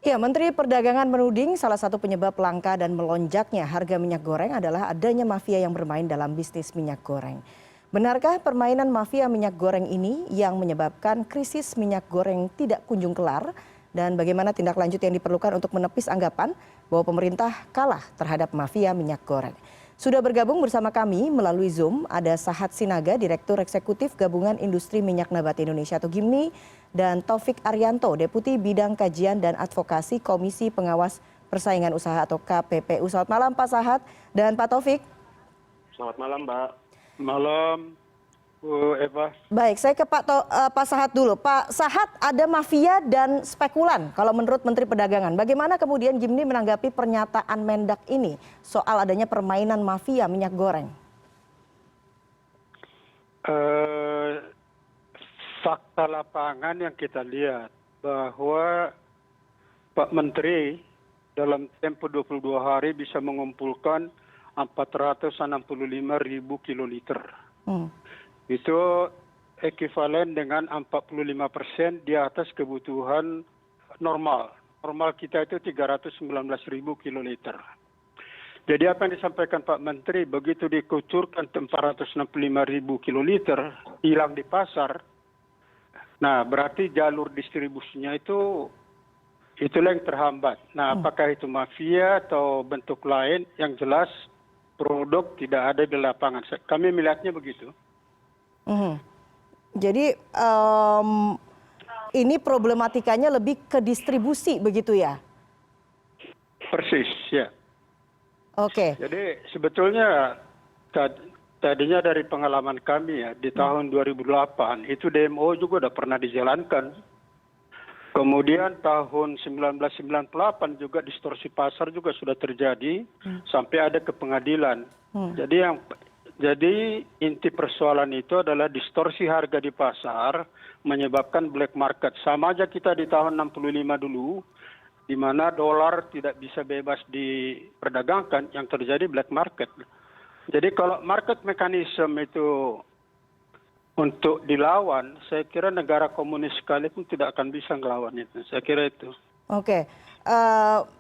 Ya, Menteri Perdagangan menuding salah satu penyebab langka dan melonjaknya harga minyak goreng adalah adanya mafia yang bermain dalam bisnis minyak goreng. Benarkah permainan mafia minyak goreng ini yang menyebabkan krisis minyak goreng tidak kunjung kelar? Dan bagaimana tindak lanjut yang diperlukan untuk menepis anggapan bahwa pemerintah kalah terhadap mafia minyak goreng? Sudah bergabung bersama kami melalui Zoom ada Sahat Sinaga, Direktur Eksekutif Gabungan Industri Minyak Nabati Indonesia atau GIMNI, dan Taufik Arianto, Deputi Bidang Kajian dan Advokasi Komisi Pengawas Persaingan Usaha atau KPPU. Selamat malam Pak Sahat dan Pak Taufik. Selamat malam Mbak. Malam Bu Eva. Baik, saya ke Pak Sahat dulu. Pak Sahat, ada mafia dan spekulan kalau menurut Menteri Perdagangan. Bagaimana kemudian GIMNI menanggapi pernyataan Mendak ini soal adanya permainan mafia minyak goreng? Fakta lapangan yang kita lihat bahwa Pak Menteri dalam tempo 22 hari bisa mengumpulkan 465.000 kiloliter. Itu ekuivalen dengan 45% di atas kebutuhan normal. Normal kita itu 319.000 kiloliter. Jadi apa yang disampaikan Pak Menteri, begitu dikucurkan 465.000 kiloliter, hilang di pasar, nah berarti jalur distribusinya itulah yang terhambat. Nah apakah itu mafia atau bentuk lain, yang jelas produk tidak ada di lapangan. Kami melihatnya begitu. Jadi ini problematikanya lebih ke distribusi begitu ya? Persis, ya. Oke. Jadi sebetulnya tadinya dari pengalaman kami ya, di tahun 2008 itu DMO juga udah pernah dijalankan. Kemudian tahun 1998 juga distorsi pasar juga sudah terjadi sampai ada ke pengadilan. Jadi inti persoalan itu adalah distorsi harga di pasar menyebabkan black market. Sama aja kita di tahun 65 dulu, di mana dolar tidak bisa bebas diperdagangkan, yang terjadi black market. Jadi kalau market mechanism itu untuk dilawan, saya kira negara komunis sekalipun tidak akan bisa melawan itu. Saya kira itu. Oke.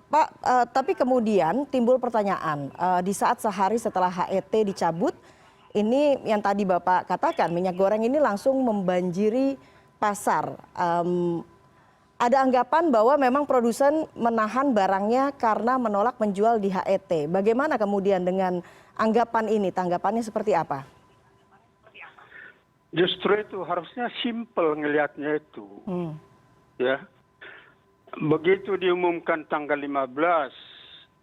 Pak, tapi kemudian timbul pertanyaan, di saat sehari setelah HET dicabut, ini yang tadi Bapak katakan, minyak goreng ini langsung membanjiri pasar. Ada anggapan bahwa memang produsen menahan barangnya karena menolak menjual di HET. Bagaimana kemudian dengan anggapan ini, tanggapannya seperti apa? Justru itu harusnya simple ngelihatnya itu. Ya. Begitu diumumkan tanggal 15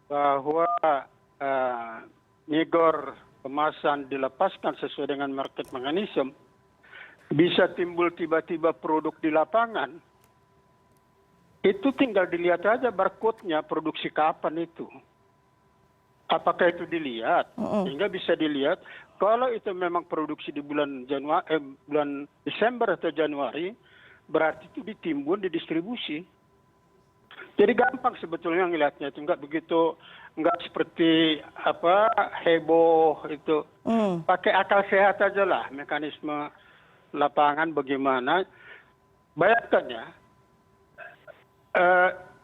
bahwa migor kemasan dilepaskan sesuai dengan market mechanism, bisa timbul tiba-tiba produk di lapangan. Itu tinggal dilihat aja barcode-nya produksi kapan itu. Apakah itu dilihat? Sehingga bisa dilihat kalau itu memang produksi di bulan Desember atau Januari, berarti itu ditimbun, didistribusi. Jadi gampang sebetulnya ngelihatnya itu, nggak seperti heboh itu. Pakai akal sehat aja lah mekanisme lapangan bagaimana. Bayangkan ya,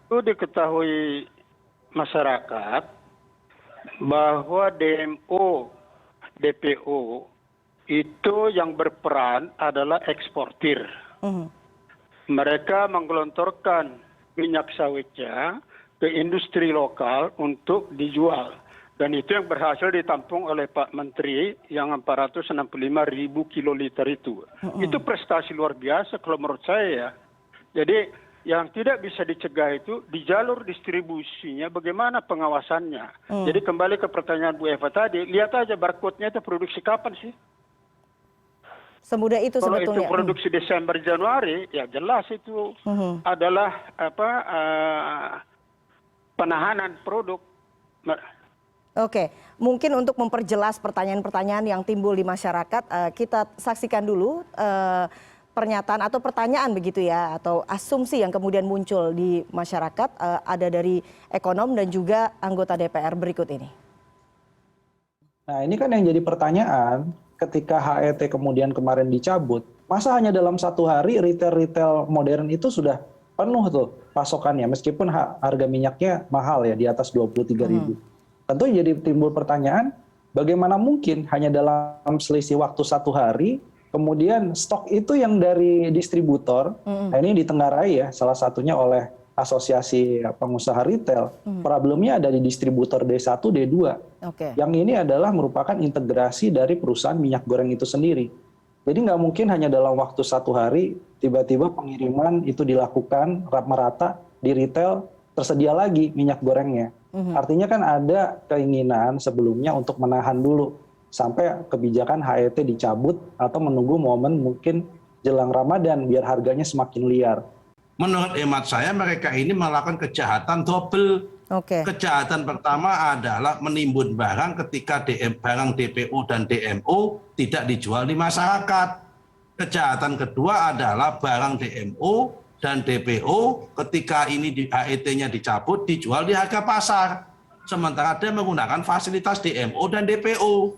itu diketahui masyarakat bahwa DMO, DPO itu yang berperan adalah eksportir. Mereka menggelontorkan minyak sawitnya ke industri lokal untuk dijual. Dan itu yang berhasil ditampung oleh Pak Menteri yang 465.000 kiloliter itu. Itu prestasi luar biasa kalau menurut saya ya. Jadi yang tidak bisa dicegah itu di jalur distribusinya bagaimana pengawasannya. Jadi kembali ke pertanyaan Bu Eva tadi, lihat aja barcode-nya itu produksi kapan sih? Semudah itu kalau sebetulnya. Itu produksi Desember Januari, ya jelas itu adalah penahanan produk. Oke, mungkin untuk memperjelas pertanyaan-pertanyaan yang timbul di masyarakat, kita saksikan dulu pernyataan atau pertanyaan begitu ya, atau asumsi yang kemudian muncul di masyarakat, ada dari ekonom dan juga anggota DPR berikut ini. Nah ini kan yang jadi pertanyaan, ketika HET kemudian kemarin dicabut, masa hanya dalam 1 hari retail-retail modern itu sudah penuh tuh pasokannya meskipun harga minyaknya mahal ya di atas 23.000. Tentu jadi timbul pertanyaan, bagaimana mungkin hanya dalam selisih waktu 1 hari kemudian stok itu yang dari distributor, nah ini ditenggarai ya salah satunya oleh Asosiasi Pengusaha Retail, problemnya ada di distributor D1, D2. Yang ini adalah merupakan integrasi dari perusahaan minyak goreng itu sendiri. Jadi nggak mungkin hanya dalam waktu 1 hari tiba-tiba pengiriman itu dilakukan merata di retail, tersedia lagi minyak gorengnya. Artinya kan ada keinginan sebelumnya untuk menahan dulu sampai kebijakan HET dicabut atau menunggu momen mungkin jelang Ramadan biar harganya semakin liar. Menurut hemat saya mereka ini melakukan kejahatan double. Kejahatan pertama adalah menimbun barang ketika barang DPO dan DMO tidak dijual di masyarakat. Kejahatan kedua adalah barang DMO dan DPO ketika ini HET-nya dicabut dijual di harga pasar. Sementara dia menggunakan fasilitas DMO dan DPO.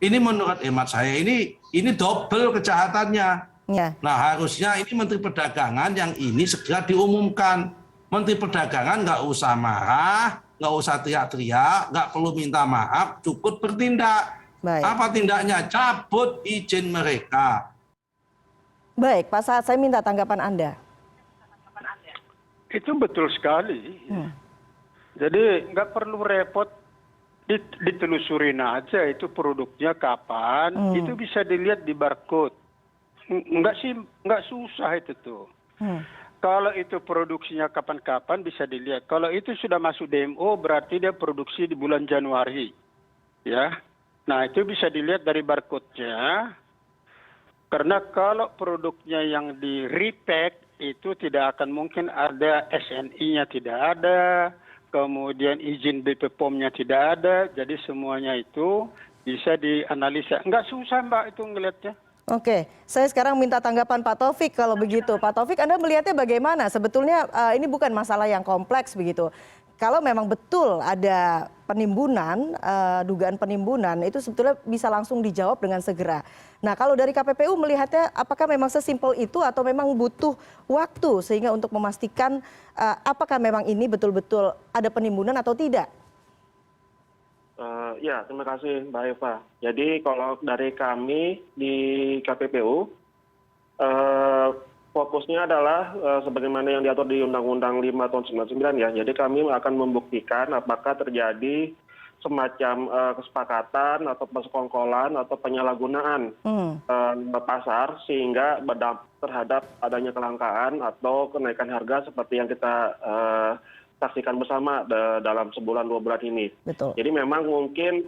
Ini menurut hemat saya ini double kejahatannya. Nah harusnya ini Menteri Perdagangan yang ini segera diumumkan. Menteri Perdagangan nggak usah marah, nggak usah teriak-teriak, nggak perlu minta maaf, cukup bertindak. Apa tindaknya? Cabut izin mereka. Baik, Pak Saad, saya minta tanggapan Anda. Itu betul sekali. Jadi nggak perlu repot ditelusurin aja itu produknya kapan, itu bisa dilihat di barcode. Nggak susah itu tuh. Kalau itu produksinya kapan-kapan bisa dilihat. Kalau itu sudah masuk DMO berarti dia produksi di bulan Januari. Ya. Nah, itu bisa dilihat dari barcode-nya. Karena kalau produknya yang di repack itu tidak akan mungkin ada SNI-nya tidak ada, kemudian izin BP POM-nya tidak ada, jadi semuanya itu bisa dianalisa. Nggak susah Mbak itu ngelihatnya. Oke, saya sekarang minta tanggapan Pak Taufik kalau begitu. Pak Taufik, Anda melihatnya bagaimana? Sebetulnya ini bukan masalah yang kompleks begitu. Kalau memang betul ada penimbunan, dugaan penimbunan, itu sebetulnya bisa langsung dijawab dengan segera. Nah, kalau dari KPPU melihatnya apakah memang sesimpel itu atau memang butuh waktu sehingga untuk memastikan apakah memang ini betul-betul ada penimbunan atau tidak? Ya, terima kasih Mbak Eva. Jadi kalau dari kami di KPPU, fokusnya adalah sebagaimana yang diatur di Undang-Undang 5 tahun 99 ya. Jadi kami akan membuktikan apakah terjadi semacam kesepakatan atau persekongkolan atau penyalahgunaan pasar sehingga berdampak terhadap adanya kelangkaan atau kenaikan harga seperti yang kita saksikan bersama dalam sebulan 2 bulan ini. Betul. Jadi memang mungkin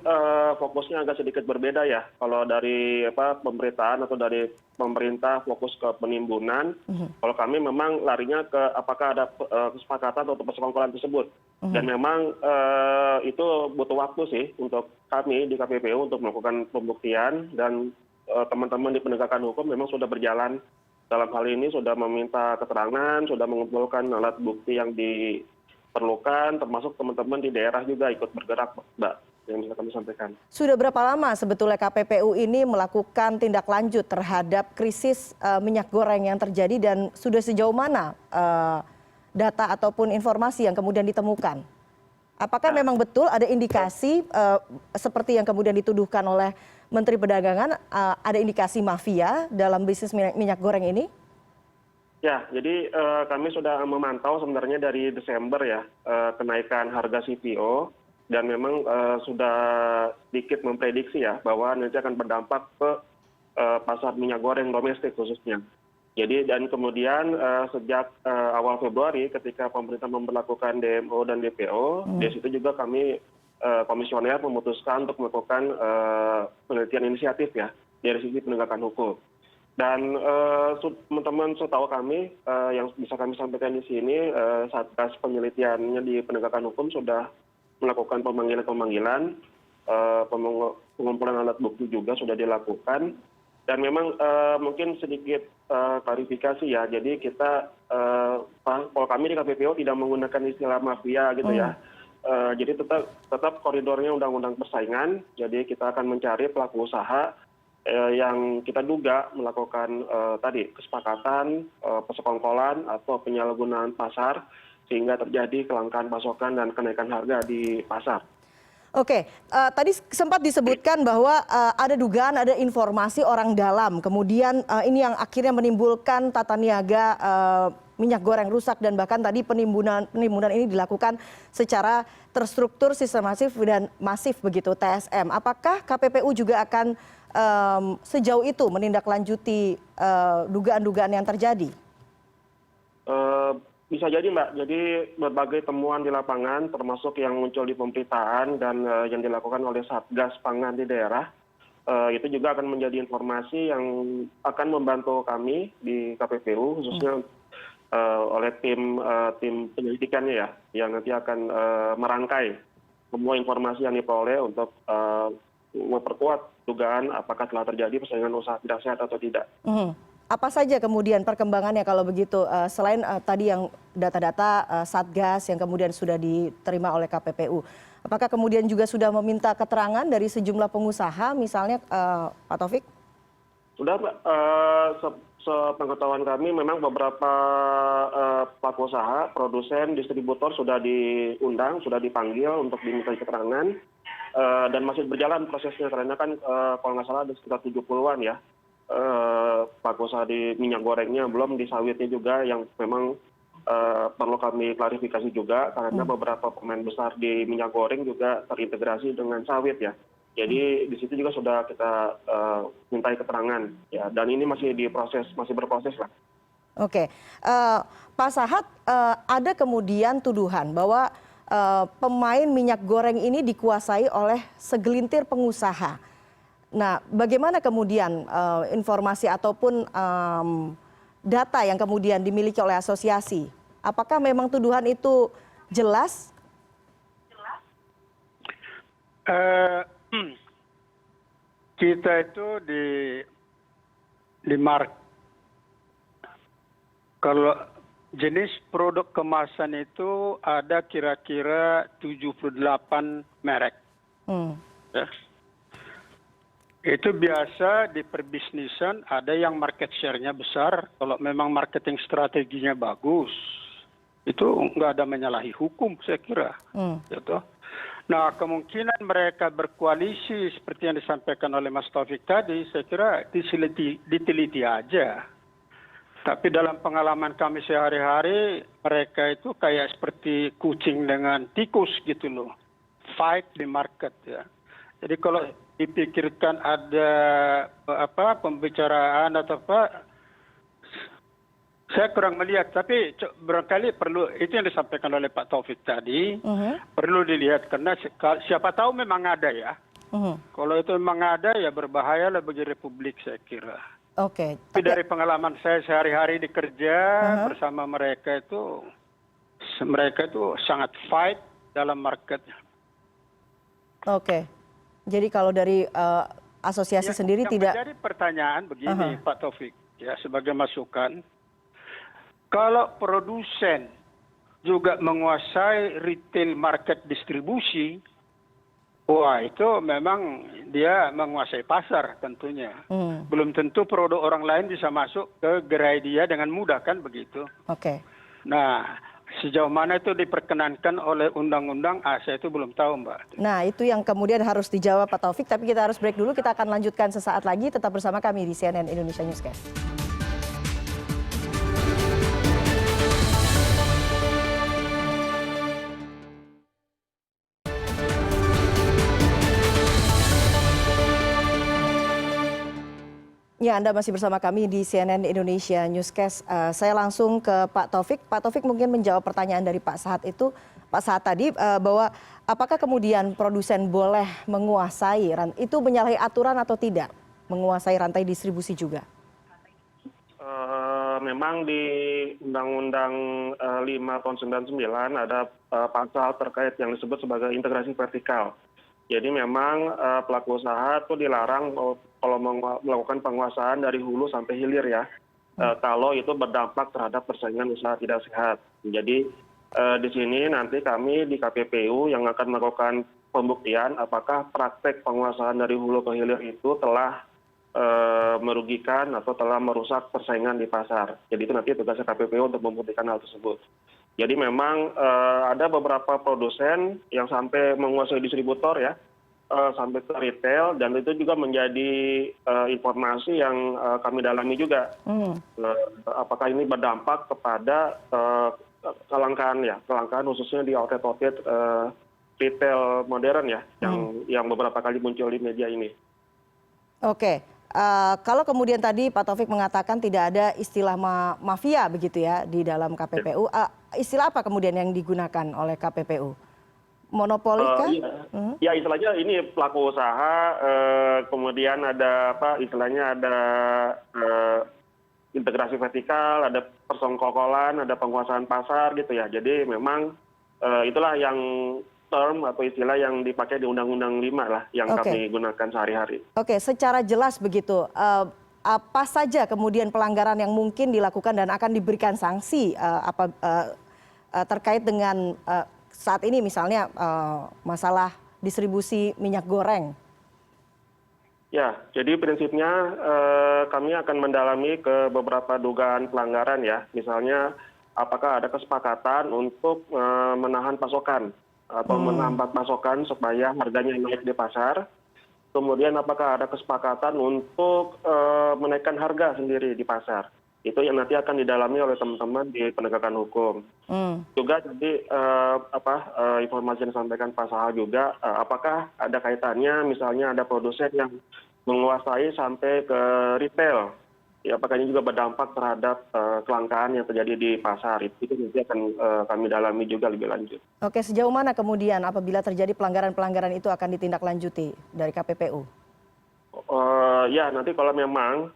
fokusnya agak sedikit berbeda ya. Kalau dari pemberitaan atau dari pemerintah fokus ke penimbunan, kalau kami memang larinya ke apakah ada kesepakatan atau persekongkolan tersebut. Dan memang itu butuh waktu sih untuk kami di KPPU untuk melakukan pembuktian dan teman-teman di penegakan hukum memang sudah berjalan dalam hal ini sudah meminta keterangan, sudah mengumpulkan alat bukti yang diperlukan, termasuk teman-teman di daerah juga ikut bergerak, Mbak, yang bisa kami sampaikan. Sudah berapa lama sebetulnya KPPU ini melakukan tindak lanjut terhadap krisis minyak goreng yang terjadi dan sudah sejauh mana data ataupun informasi yang kemudian ditemukan? Apakah memang betul ada indikasi seperti yang kemudian dituduhkan oleh Menteri Perdagangan, ada indikasi mafia dalam bisnis minyak goreng ini? Ya, jadi kami sudah memantau sebenarnya dari Desember ya kenaikan harga CPO dan memang sudah sedikit memprediksi ya bahwa nanti akan berdampak ke pasar minyak goreng domestik khususnya. Jadi dan kemudian sejak awal Februari ketika pemerintah memberlakukan DMO dan DPO, di situ juga kami komisioner memutuskan untuk melakukan penelitian inisiatif ya dari sisi penegakan hukum. Dan teman-teman setahu kami yang bisa kami sampaikan di sini, Satgas penelitiannya di penegakan hukum sudah melakukan pemanggilan-pemanggilan, pengumpulan alat bukti juga sudah dilakukan. Dan memang mungkin sedikit klarifikasi ya, jadi kita, kalau kami di KPPU tidak menggunakan istilah mafia gitu ya. Jadi tetap koridornya undang-undang persaingan, jadi kita akan mencari pelaku usaha yang kita duga melakukan tadi kesepakatan, persekongkolan atau penyalahgunaan pasar sehingga terjadi kelangkaan pasokan dan kenaikan harga di pasar. Oke, tadi sempat disebutkan bahwa ada dugaan, ada informasi orang dalam. Kemudian ini yang akhirnya menimbulkan tata niaga minyak goreng rusak dan bahkan tadi penimbunan ini dilakukan secara terstruktur, sistematis dan masif begitu TSM. Apakah KPPU juga akan sejauh itu menindaklanjuti dugaan-dugaan yang terjadi? Bisa jadi Mbak, jadi berbagai temuan di lapangan termasuk yang muncul di pemberitaan dan yang dilakukan oleh Satgas Pangan di daerah, itu juga akan menjadi informasi yang akan membantu kami di KPPU khususnya oleh tim penyelidikannya ya, yang nanti akan merangkai semua informasi yang diperoleh untuk memperkuat dugaan apakah telah terjadi persaingan usaha tidak sehat atau tidak. Apa saja kemudian perkembangannya kalau begitu, selain tadi yang data-data Satgas yang kemudian sudah diterima oleh KPPU, apakah kemudian juga sudah meminta keterangan dari sejumlah pengusaha misalnya Pak Taufik? Sudah Mbak, sepengetahuan kami memang beberapa pelaku usaha, produsen, distributor sudah diundang, sudah dipanggil untuk diminta keterangan dan masih berjalan prosesnya karena kan kalau nggak salah ada sekitar 70-an ya. Pelaku usaha di minyak gorengnya, belum di sawitnya juga yang memang perlu kami klarifikasi juga karena beberapa pemain besar di minyak goreng juga terintegrasi dengan sawit ya. Jadi di situ juga sudah kita mintai keterangan ya, dan ini masih berproses lah. Oke, Pak Sahat, ada kemudian tuduhan bahwa pemain minyak goreng ini dikuasai oleh segelintir pengusaha. Nah, bagaimana kemudian informasi ataupun data yang kemudian dimiliki oleh asosiasi? Apakah memang tuduhan itu jelas? Kita itu di market, kalau jenis produk kemasan itu ada kira-kira 78 merek. Ya. Itu biasa di perbisnisan ada yang market share-nya besar, kalau memang marketing strateginya bagus, itu nggak ada menyalahi hukum saya kira. Gitu. Nah kemungkinan mereka berkoalisi seperti yang disampaikan oleh Mas Taufik tadi, saya kira diteliti aja. Tapi dalam pengalaman kami sehari-hari, mereka itu kayak seperti kucing dengan tikus gitu loh, fight di market ya. Jadi kalau dipikirkan ada pembicaraan atau apa, saya kurang melihat. Tapi barangkali perlu, itu yang disampaikan oleh Pak Taufik tadi, perlu dilihat karena siapa tahu memang ada ya. Kalau itu memang ada ya berbahaya lah bagi Republik saya kira. Oke. Tapi dari pengalaman saya sehari-hari di kerja bersama mereka itu sangat fight dalam market. Oke. Jadi kalau dari asosiasi sendiri tidak. Jadi pertanyaan begini Pak Taufik ya, sebagai masukan, kalau produsen juga menguasai retail market distribusi, wah itu memang dia menguasai pasar tentunya. Belum tentu produk orang lain bisa masuk ke gerai dia dengan mudah kan begitu. Oke. Nah sejauh mana itu diperkenankan oleh undang-undang, saya itu belum tahu Mbak. Nah itu yang kemudian harus dijawab Pak Taufik, tapi kita harus break dulu, kita akan lanjutkan sesaat lagi, tetap bersama kami di CNN Indonesia Newscast. Ya, Anda masih bersama kami di CNN Indonesia Newscast. Saya langsung ke Pak Taufik. Pak Taufik mungkin menjawab pertanyaan dari Pak Sahat itu, Pak Sahat tadi bahwa apakah kemudian produsen boleh menguasai, itu menyalahi aturan atau tidak, menguasai rantai distribusi juga? Memang di Undang-Undang 5 tahun 99 ada pasal terkait yang disebut sebagai integrasi vertikal. Jadi memang pelaku usaha itu dilarang kalau melakukan penguasaan dari hulu sampai hilir ya, kalau itu berdampak terhadap persaingan usaha tidak sehat. Jadi di sini nanti kami di KPPU yang akan melakukan pembuktian apakah praktek penguasaan dari hulu ke hilir itu telah merugikan atau telah merusak persaingan di pasar. Jadi itu nanti tugasnya KPPU untuk membuktikan hal tersebut. Jadi memang ada beberapa produsen yang sampai menguasai distributor ya, sampai ke retail, dan itu juga menjadi informasi yang kami dalami juga. Apakah ini berdampak kepada kelangkaan khususnya di outlet retail modern ya, yang beberapa kali muncul di media ini. Oke. Kalau kemudian tadi Pak Taufik mengatakan tidak ada istilah mafia begitu ya di dalam KPPU, istilah apa kemudian yang digunakan oleh KPPU? Monopoli kah? Ya istilahnya ini pelaku usaha, kemudian ada istilahnya ada integrasi vertikal, ada persongkokolan, ada penguasaan pasar gitu ya. Jadi memang itulah yang term atau istilah yang dipakai di Undang-Undang 5 lah yang kami gunakan sehari-hari. Oke, secara jelas begitu, apa saja kemudian pelanggaran yang mungkin dilakukan dan akan diberikan sanksi terkait dengan saat ini misalnya masalah distribusi minyak goreng? Ya, jadi prinsipnya kami akan mendalami ke beberapa dugaan pelanggaran ya. Misalnya apakah ada kesepakatan untuk menahan pasokan atau menghambat pasokan supaya harganya naik di pasar. Kemudian apakah ada kesepakatan untuk menaikkan harga sendiri di pasar. Itu yang nanti akan didalami oleh teman-teman di penegakan hukum. Juga jadi informasi yang disampaikan Pak Sahal juga, apakah ada kaitannya misalnya ada produsen yang menguasai sampai ke retail. Ya, apakah ini juga berdampak terhadap kelangkaan yang terjadi di pasar. Itu nanti akan kami dalami juga lebih lanjut. Oke, sejauh mana kemudian apabila terjadi pelanggaran-pelanggaran itu akan ditindaklanjuti dari KPPU? Ya, nanti kalau memang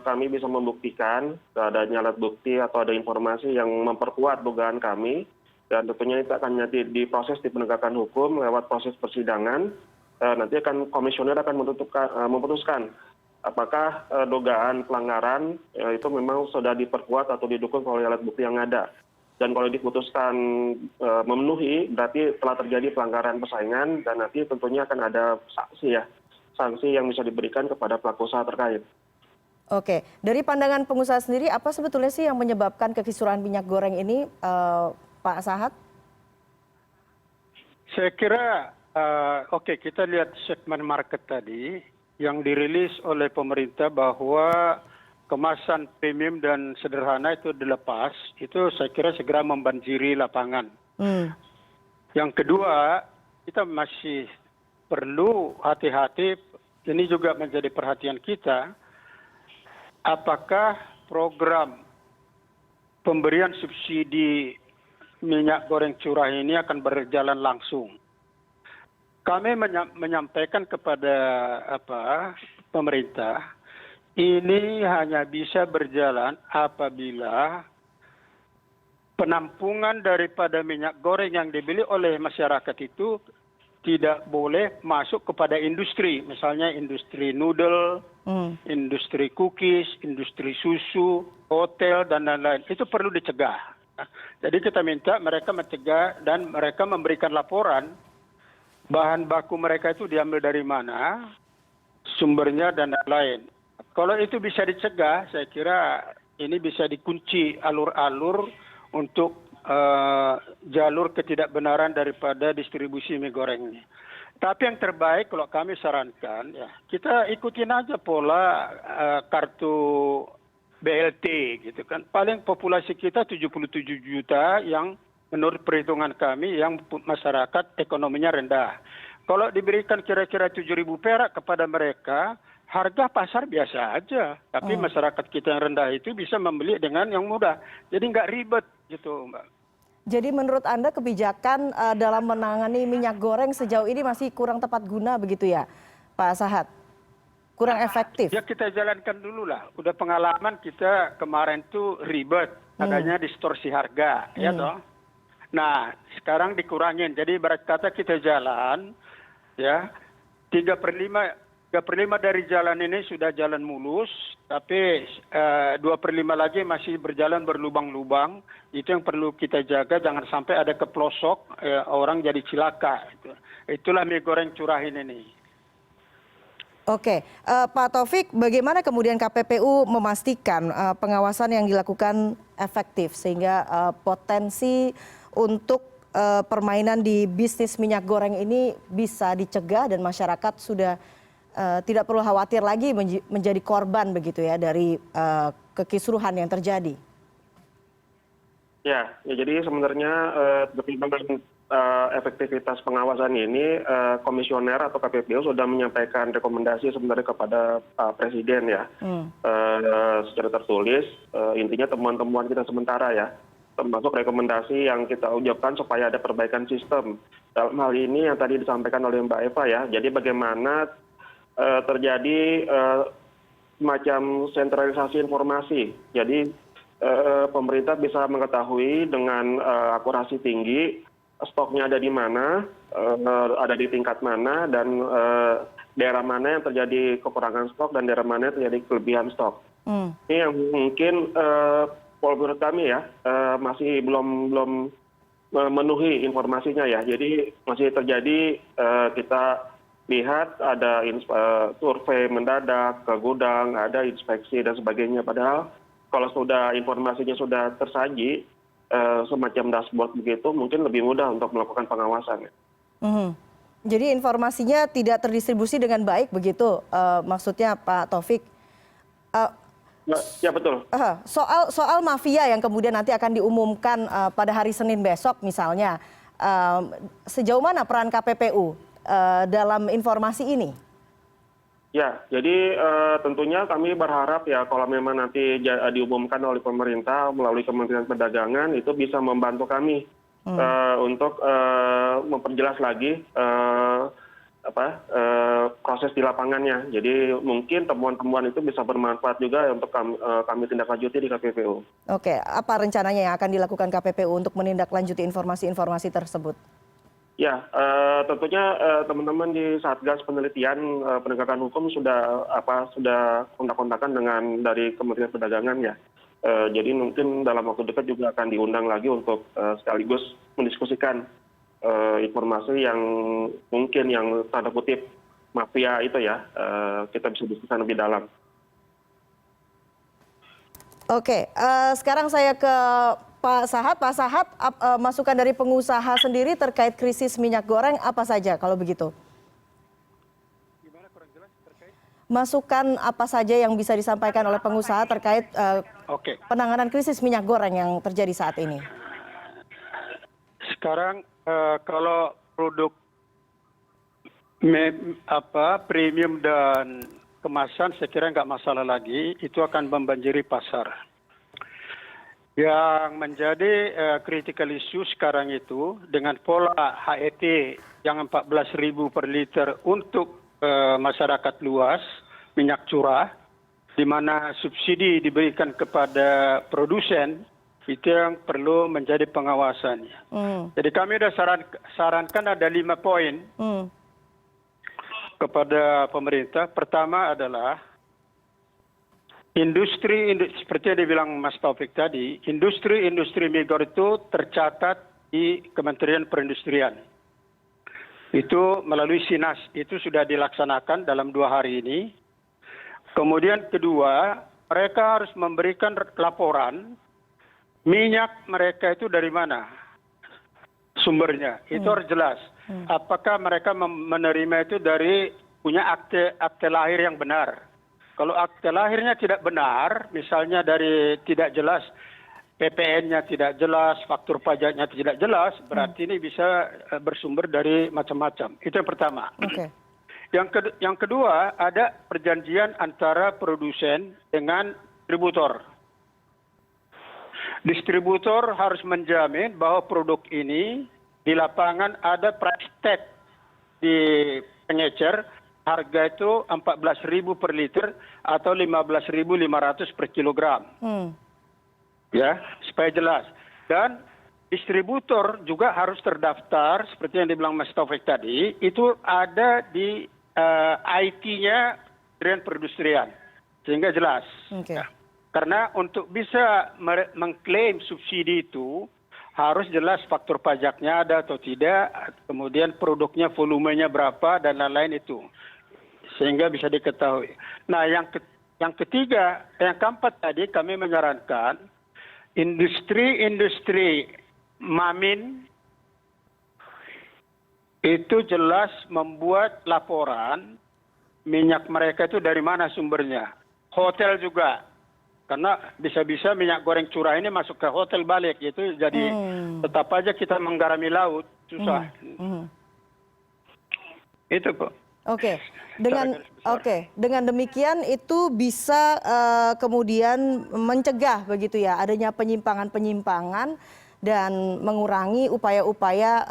kami bisa membuktikan adanya alat bukti atau ada informasi yang memperkuat dugaan kami, dan tentunya itu akan nanti diproses di penegakan hukum lewat proses persidangan. Nanti akan komisioner akan memutuskan apakah dugaan pelanggaran itu memang sudah diperkuat atau didukung oleh alat bukti yang ada. Dan kalau diputuskan memenuhi, berarti telah terjadi pelanggaran persaingan, dan nanti tentunya akan ada sanksi yang bisa diberikan kepada pelaku usaha terkait. Oke, dari pandangan pengusaha sendiri, apa sebetulnya sih yang menyebabkan kekisruhan minyak goreng ini, Pak Sahat? Saya kira, kita lihat segmen market tadi yang dirilis oleh pemerintah bahwa kemasan premium dan sederhana itu dilepas, itu saya kira segera membanjiri lapangan. Yang kedua, kita masih perlu hati-hati, ini juga menjadi perhatian kita, apakah program pemberian subsidi minyak goreng curah ini akan berjalan langsung. Kami menyampaikan kepada pemerintah, ini hanya bisa berjalan apabila penampungan daripada minyak goreng yang dibeli oleh masyarakat itu tidak boleh masuk kepada industri, misalnya industri noodle, industri cookies, industri susu, hotel, dan lain-lain. Itu perlu dicegah. Jadi kita minta mereka mencegah dan mereka memberikan laporan bahan baku mereka itu diambil dari mana, sumbernya, dan lain-lain. Kalau itu bisa dicegah, saya kira ini bisa dikunci alur-alur untuk jalur ketidakbenaran daripada distribusi mie goreng ini. Tapi yang terbaik kalau kami sarankan, ya kita ikutin aja pola kartu BLT gitu kan. Paling populasi kita 77 juta yang menurut perhitungan kami yang masyarakat ekonominya rendah. Kalau diberikan kira-kira 7.000 perak kepada mereka, harga pasar biasa aja. Tapi masyarakat kita yang rendah itu bisa membeli dengan yang mudah. Jadi nggak ribet gitu, Mbak. Jadi menurut Anda kebijakan dalam menangani minyak goreng sejauh ini masih kurang tepat guna begitu ya, Pak Sahat? Kurang efektif? Ya kita jalankan dulu lah. Udah pengalaman kita kemarin tuh ribet, adanya distorsi harga, ya toh. Nah sekarang dikurangin. Jadi ibarat kata kita jalan, ya 3/5 dari jalan ini sudah jalan mulus, tapi 2/5 lagi masih berjalan berlubang-lubang. Itu yang perlu kita jaga, jangan sampai ada ke pelosok orang jadi cilaka. Itulah mie goreng curah ini nih. Oke, Pak Taufik, bagaimana kemudian KPPU memastikan pengawasan yang dilakukan efektif sehingga potensi untuk permainan di bisnis minyak goreng ini bisa dicegah dan masyarakat sudah tidak perlu khawatir lagi menjadi korban begitu ya dari kekisruhan yang terjadi? Ya, jadi sebenarnya pertimbangan efektivitas pengawasan ini, komisioner atau KPPU sudah menyampaikan rekomendasi sebenarnya kepada Presiden ya, secara tertulis. Intinya temuan-temuan kita sementara ya, termasuk rekomendasi yang kita ucapkan supaya ada perbaikan sistem. Dalam hal ini yang tadi disampaikan oleh Mbak Eva ya, jadi bagaimana terjadi semacam sentralisasi informasi. Jadi pemerintah bisa mengetahui dengan akurasi tinggi stoknya ada di mana, ada di tingkat mana, dan daerah mana yang terjadi kekurangan stok dan daerah mana yang terjadi kelebihan stok. Ini yang mungkin menurut kami ya masih belum memenuhi informasinya ya. Jadi masih terjadi kita lihat ada survei mendadak ke gudang, ada inspeksi dan sebagainya. Padahal kalau sudah informasinya sudah tersaji semacam dashboard begitu, mungkin lebih mudah untuk melakukan pengawasan. Jadi informasinya tidak terdistribusi dengan baik begitu, maksudnya Pak Taufik? Ya betul. Soal mafia yang kemudian nanti akan diumumkan pada hari Senin besok misalnya, sejauh mana peran KPPU dalam informasi ini? Ya, jadi tentunya kami berharap ya kalau memang nanti diumumkan oleh pemerintah melalui Kementerian Perdagangan itu bisa membantu kami untuk memperjelas lagi proses di lapangannya. Jadi mungkin temuan-temuan itu bisa bermanfaat juga untuk kami tindak lanjuti di KPPU. Oke, apa rencananya yang akan dilakukan KPPU untuk menindaklanjuti informasi-informasi tersebut? Ya, tentunya teman-teman di Satgas Penelitian Penegakan Hukum sudah kontak-kontakan dengan dari Kementerian Perdagangan ya. Jadi mungkin dalam waktu dekat juga akan diundang lagi untuk sekaligus mendiskusikan informasi yang mungkin yang tanda kutip mafia itu ya, kita bisa diskusikan lebih dalam. Oke, sekarang saya ke Pak Sahat. Pak Sahat, masukan dari pengusaha sendiri terkait krisis minyak goreng apa saja kalau begitu? Gimana kurang jelas terkait? Masukan apa saja yang bisa disampaikan oleh pengusaha terkait penanganan krisis minyak goreng yang terjadi saat ini? Sekarang kalau produk premium dan kemasan saya kira nggak masalah lagi, itu akan membanjiri pasar. Yang menjadi critical issue sekarang itu dengan pola HET yang 14.000 per liter untuk masyarakat luas minyak curah, di mana subsidi diberikan kepada produsen, itu yang perlu menjadi pengawasannya. Jadi kami sudah sarankan ada 5 poin kepada pemerintah. Pertama adalah industri seperti yang dibilang Mas Taufik tadi, industri migas itu tercatat di Kementerian Perindustrian. Itu melalui SINAS, itu sudah dilaksanakan dalam 2 hari ini. Kemudian kedua, mereka harus memberikan laporan minyak mereka itu dari mana sumbernya. Itu harus jelas. Apakah mereka menerima itu dari punya akte lahir yang benar. Kalau akte lahirnya tidak benar, misalnya dari tidak jelas, PPN-nya tidak jelas, faktur pajaknya tidak jelas, berarti ini bisa bersumber dari macam-macam. Itu yang pertama. Yang kedua, ada perjanjian antara produsen dengan distributor. Distributor harus menjamin bahwa produk ini di lapangan ada price tag di pengecer, harga itu 14.000 per liter atau 15.500 per kilogram. Ya, supaya jelas. Dan distributor juga harus terdaftar, seperti yang dibilang Mas Taufik tadi, itu ada di IT-nya Kementerian Perindustrian, sehingga jelas. Ya. Karena untuk bisa mengklaim subsidi itu, harus jelas faktur pajaknya ada atau tidak, kemudian produknya volumenya berapa, dan lain-lain itu. sehingga bisa diketahui. Nah, yang keempat tadi kami menyarankan industri mamin itu jelas membuat laporan minyak mereka itu dari mana sumbernya. Hotel juga, karena bisa-bisa minyak goreng curah ini masuk ke hotel balik, itu jadi tetap aja kita menggarami laut, susah. Itu kok. Dengan demikian itu bisa kemudian mencegah begitu ya adanya penyimpangan dan mengurangi upaya-upaya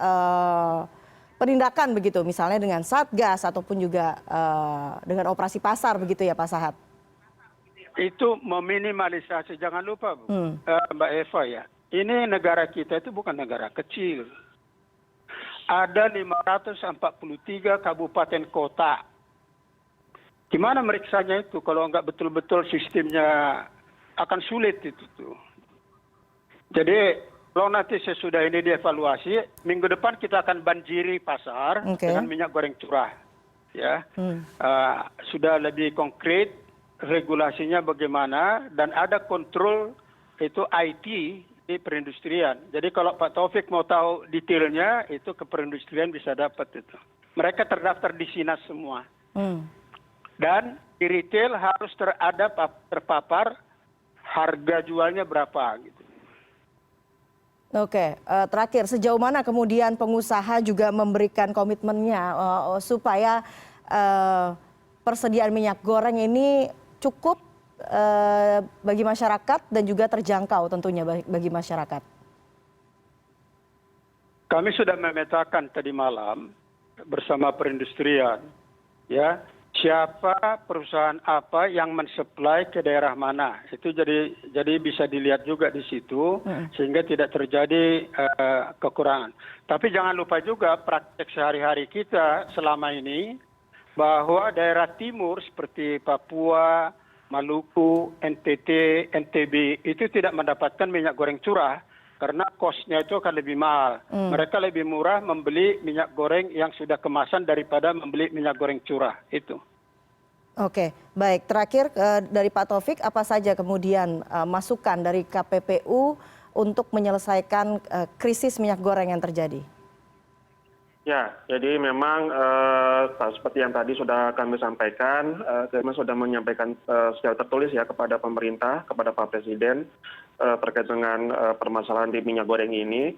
penindakan begitu, misalnya dengan Satgas ataupun juga dengan operasi pasar begitu ya Pak Sahat. Itu meminimalisasi, jangan lupa Mbak Eva ya, ini negara kita itu bukan negara kecil. Ada 543 kabupaten kota. Gimana meriksanya itu kalau nggak betul-betul sistemnya, akan sulit itu tuh. Jadi kalau nanti sesudah ini dievaluasi, minggu depan kita akan banjiri pasar dengan minyak goreng curah. Ya, sudah lebih konkret regulasinya bagaimana dan ada kontrol itu IT di perindustrian. Jadi kalau Pak Taufik mau tahu detailnya itu ke perindustrian bisa dapat itu. Mereka terdaftar di Sinas semua. Dan di retail harus terpapar harga jualnya berapa gitu. Oke, terakhir sejauh mana kemudian pengusaha juga memberikan komitmennya supaya persediaan minyak goreng ini cukup bagi masyarakat dan juga terjangkau tentunya bagi masyarakat? Kami sudah memetakan tadi malam bersama perindustrian, ya, siapa perusahaan apa yang mensuplai ke daerah mana. Itu jadi bisa dilihat juga di situ sehingga tidak terjadi kekurangan. Tapi jangan lupa juga praktek sehari-hari kita selama ini bahwa daerah timur seperti Papua, Maluku, NTT, NTB itu tidak mendapatkan minyak goreng curah karena kosnya itu akan lebih mahal. Mereka lebih murah membeli minyak goreng yang sudah kemasan daripada membeli minyak goreng curah itu. Oke, baik. Terakhir dari Pak Taufik, apa saja kemudian masukan dari KPPU untuk menyelesaikan krisis minyak goreng yang terjadi? Ya, jadi memang seperti yang tadi sudah kami sampaikan, kami sudah menyampaikan secara tertulis ya kepada pemerintah, kepada Pak Presiden terkait dengan permasalahan di minyak goreng ini.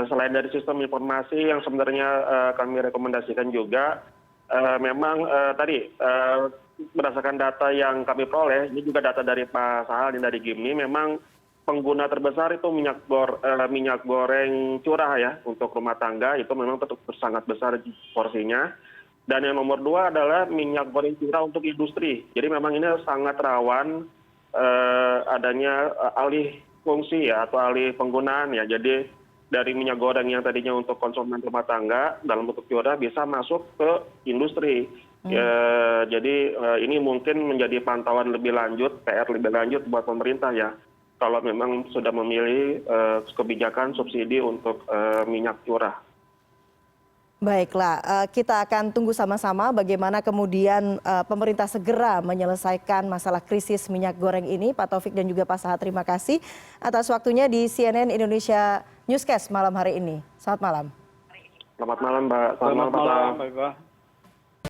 Selain dari sistem informasi yang sebenarnya kami rekomendasikan juga, memang tadi berdasarkan data yang kami peroleh, ini juga data dari Pak Sahal dan dari GIMNI, memang pengguna terbesar itu minyak goreng curah ya untuk rumah tangga, itu memang sangat besar porsinya. Dan yang nomor 2 adalah minyak goreng curah untuk industri. Jadi memang ini sangat rawan adanya alih fungsi ya atau alih penggunaan ya. Jadi dari minyak goreng yang tadinya untuk konsumen rumah tangga dalam bentuk curah bisa masuk ke industri. Jadi ini mungkin menjadi pantauan lebih lanjut, PR lebih lanjut buat pemerintah ya. Kalau memang sudah memilih kebijakan subsidi untuk minyak curah. Baiklah, kita akan tunggu sama-sama bagaimana kemudian pemerintah segera menyelesaikan masalah krisis minyak goreng ini. Pak Taufik dan juga Pak Sahat, terima kasih atas waktunya di CNN Indonesia Newscast malam hari ini. Selamat malam. Selamat malam, Mbak. Selamat malam, Mbak.